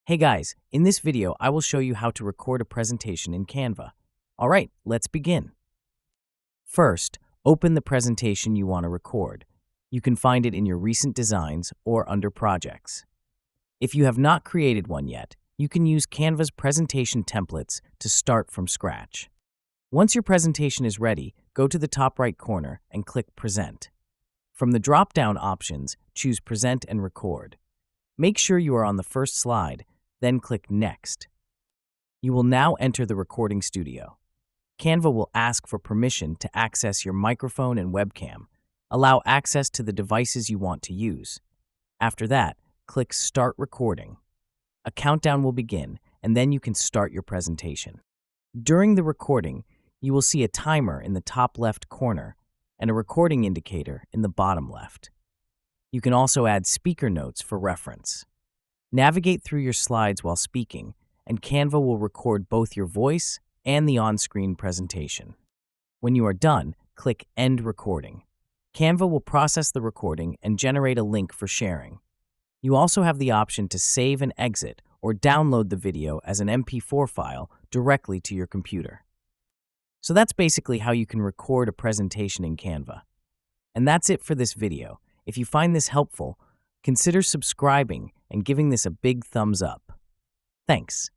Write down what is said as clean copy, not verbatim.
Hey guys, in this video, I will show you how to record a presentation in Canva. All right, let's begin. First, open the presentation you want to record. You can find it in your recent designs or under projects. If you have not created one yet, you can use Canva's presentation templates to start from scratch. Once your presentation is ready, go to the top right corner and click Present. From the drop-down options, choose Present and Record. Make sure you are on the first slide, then click Next. You will now enter the recording studio. Canva will ask for permission to access your microphone and webcam. Allow access to the devices you want to use. After that, click Start Recording. A countdown will begin, and then you can start your presentation. During the recording, you will see a timer in the top left corner and a recording indicator in the bottom left. You can also add speaker notes for reference. Navigate through your slides while speaking, and Canva will record both your voice and the on-screen presentation. When you are done, click End Recording. Canva will process the recording and generate a link for sharing. You also have the option to save and exit or download the video as an MP4 file directly to your computer. So that's basically how you can record a presentation in Canva. And that's it for this video. If you find this helpful, consider subscribing and giving this a big thumbs up. Thanks.